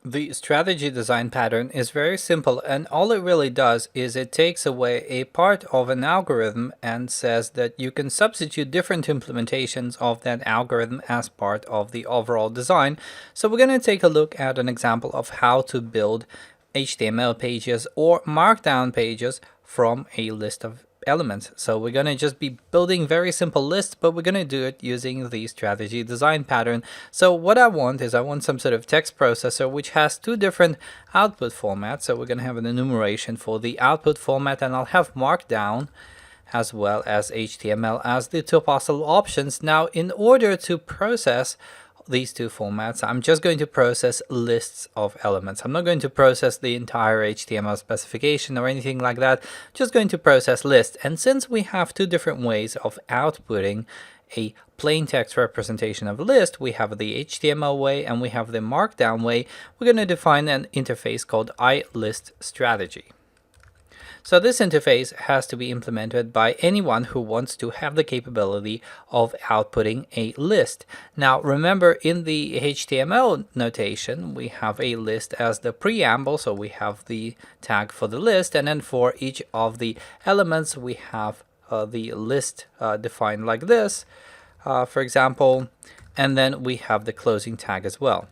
The strategy design pattern is very simple, and all it really does is it takes away a part of an algorithm and says that you can substitute different implementations of that algorithm as part of the overall design. So we're going to take a look at an example of how to build HTML pages or Markdown pages from a list of elements. So we're going to just be building very simple lists, but we're going to do it using the strategy design pattern. So what I want is I want some sort of text processor which has two different output formats. So we're going to have an enumeration for the output format, and I'll have Markdown as well as HTML as the two possible options. Now, in order to process these two formats, I'm just going to process lists of elements. I'm not going to process the entire HTML specification or anything like that. Just going to process lists. And since we have two different ways of outputting a plain text representation of a list, we have the HTML way and we have the Markdown way, we're going to define an interface called iListStrategy. So this interface has to be implemented by anyone who wants to have the capability of outputting a list. Now remember, in the HTML notation, we have a list as the preamble, so we have the tag for the list, and then for each of the elements we have the list defined like this, for example, and then we have the closing tag as well.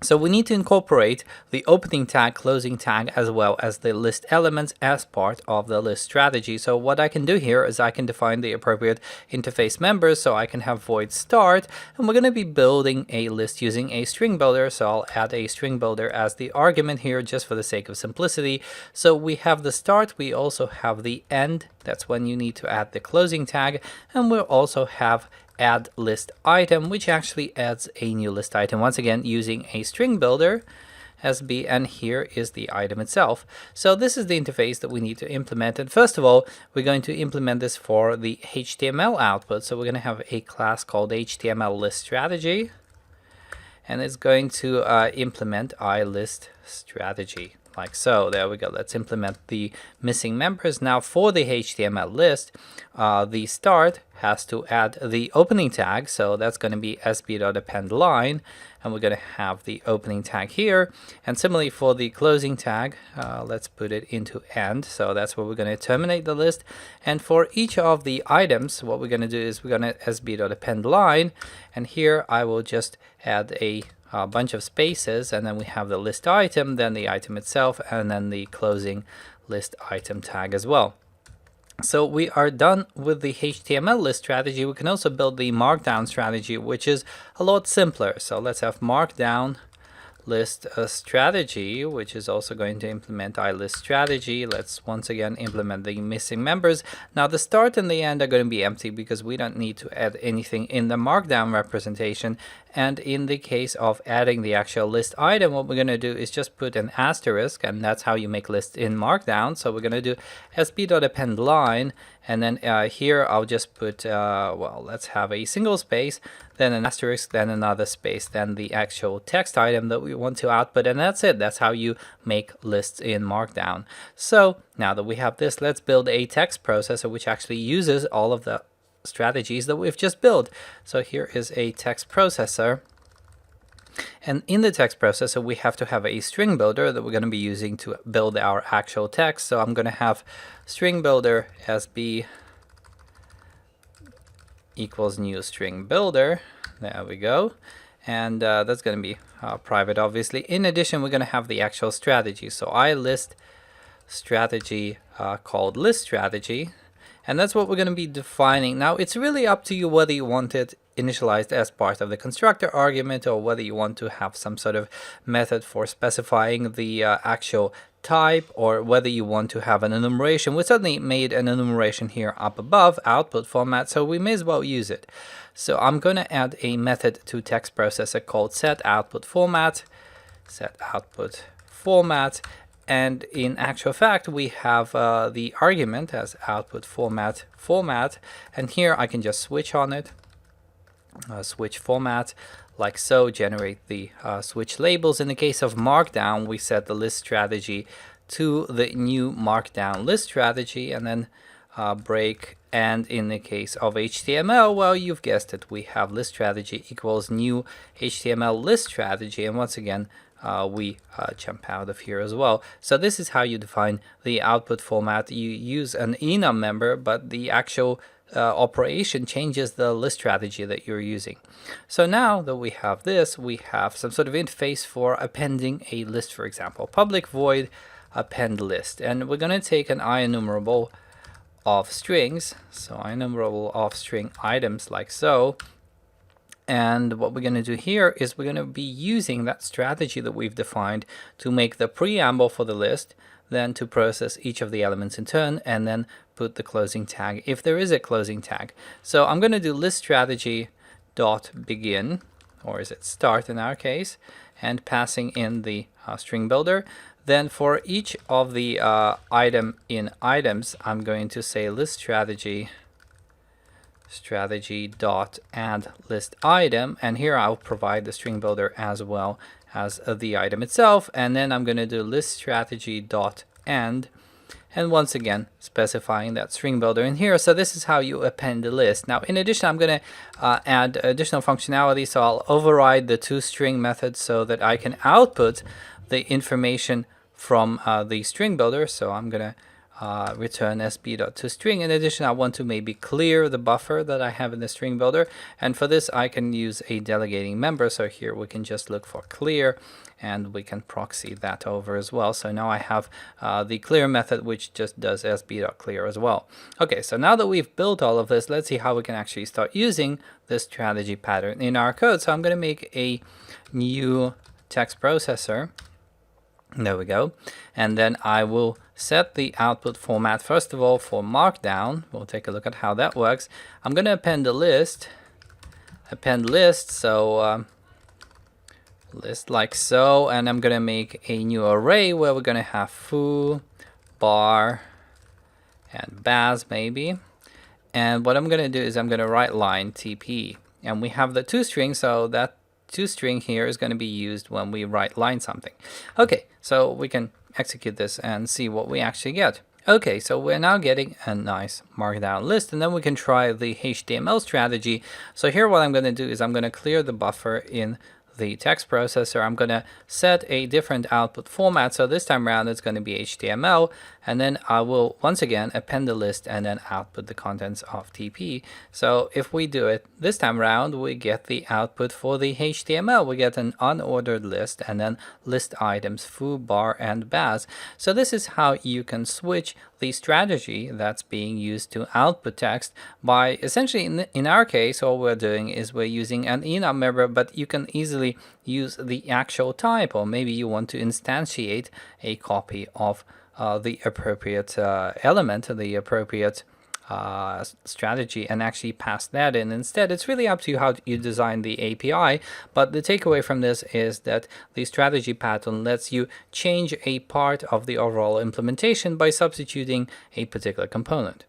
So we need to incorporate the opening tag, closing tag, as well as the list elements as part of the list strategy. So what I can do here is I can define the appropriate interface members. So I can have void start, and we're going to be building a list using a string builder. So I'll add a string builder as the argument here just for the sake of simplicity. So we have the start, we also have the end. That's when you need to add the closing tag, and we'll also have add list item, which actually adds a new list item, once again using a string builder SB, and here is the item itself. So this is the interface that we need to implement, and first of all we're going to implement this for the HTML output. So we're going to have a class called HTML list strategy, and it's going to implement iListStrategy like so. There we go. Let's implement the missing members. Now for the HTML list, the start has to add the opening tag, so that's going to be sb.append line, and we're going to have the opening tag here. And similarly for the closing tag, let's put it into end, so that's where we're going to terminate the list. And for each of the items, what we're going to do is we're going to sb.append line, and here I will just add a bunch of spaces, and then we have the list item, then the item itself, and then the closing list item tag as well. So we are done with the HTML list strategy. We can also build the Markdown strategy, which is a lot simpler. So let's have Markdown list strategy, which is also going to implement iListStrategy. Let's once again implement the missing members. Now the start and the end are going to be empty because we don't need to add anything in the Markdown representation. And in the case of adding the actual list item, what we're going to do is just put an asterisk, and that's how you make lists in Markdown. So we're going to do sb.append line, and then here I'll just put, well, let's have a single space, then an asterisk, then another space, then the actual text item that we want to output, and that's it. That's how you make lists in Markdown. So now that we have this, let's build a text processor which actually uses all of the strategies that we've just built. So here is a text processor, and in the text processor we have to have a string builder that we're going to be using to build our actual text. So I'm going to have string builder SB equals new string builder. There we go. And that's going to be private, obviously. In addition, we're going to have the actual strategy. So iListStrategy called list strategy, and that's what we're going to be defining. Now it's really up to you whether you want it initialized as part of the constructor argument, or whether you want to have some sort of method for specifying the actual type, or whether you want to have an enumeration. We certainly made an enumeration here up above, output format, so we may as well use it. So I'm going to add a method to text processor called setOutputFormat, and in actual fact we have the argument as output format, and here I can just switch on it, switch format like so, generate the switch labels. In the case of Markdown, we set the list strategy to the new Markdown list strategy, and then break. And in the case of HTML, well, you've guessed it, we have list strategy equals new HTML list strategy, and once again we jump out of here as well. So this is how you define the output format. You use an enum member, but the actual operation changes the list strategy that you're using. So now that we have this, we have some sort of interface for appending a list, for example. Public void append list. And we're going to take an IEnumerable of strings. So IEnumerable of string items like so. And what we're going to do here is we're going to be using that strategy that we've defined to make the preamble for the list, then to process each of the elements in turn, and then put the closing tag if there is a closing tag. So I'm going to do list strategy dot begin, or is it start in our case, and passing in the string builder. Then for each of the item in items, I'm going to say list strategy dot add list item, and here I'll provide the string builder as well as the item itself. And then I'm going to do list strategy dot end, and once again specifying that string builder in here. So this is how you append the list. Now in addition, I'm going to add additional functionality, so I'll override the toString method so that I can output the information from the string builder. So I'm going to return sb.toString. In addition, I want to maybe clear the buffer that I have in the string builder, and for this I can use a delegating member. So here we can just look for clear, and we can proxy that over as well. So now I have the clear method, which just does sb.clear as well. Okay, so now that we've built all of this, let's see how we can actually start using this strategy pattern in our code. So I'm going to make a new text processor. There we go. And then I will set the output format first of all for markdown. We'll take a look at how that works. I'm going to append a list. So list like so, and I'm going to make a new array where we're going to have foo, bar, and baz maybe. And what I'm going to do is I'm going to write line tp, and we have the toString, so that toString here is going to be used when we write line something. Okay, so we can execute this and see what we actually get. Okay, so we're now getting a nice markdown list, and then we can try the HTML strategy. So here what I'm going to do is I'm going to clear the buffer in the text processor. I'm going to set a different output format. So this time around it's going to be HTML, and then I will once again append the list and then output the contents of TP. So if we do it this time around, we get the output for the HTML. We get an unordered list and then list items foo, bar, and baz. So this is how you can switch the strategy that's being used to output text by essentially, in our case, all we're doing is we're using an enum member, but you can easily use the actual type, or maybe you want to instantiate a copy of the appropriate element, the appropriate strategy, and actually pass that in instead. It's really up to you how you design the API, but the takeaway from this is that the strategy pattern lets you change a part of the overall implementation by substituting a particular component.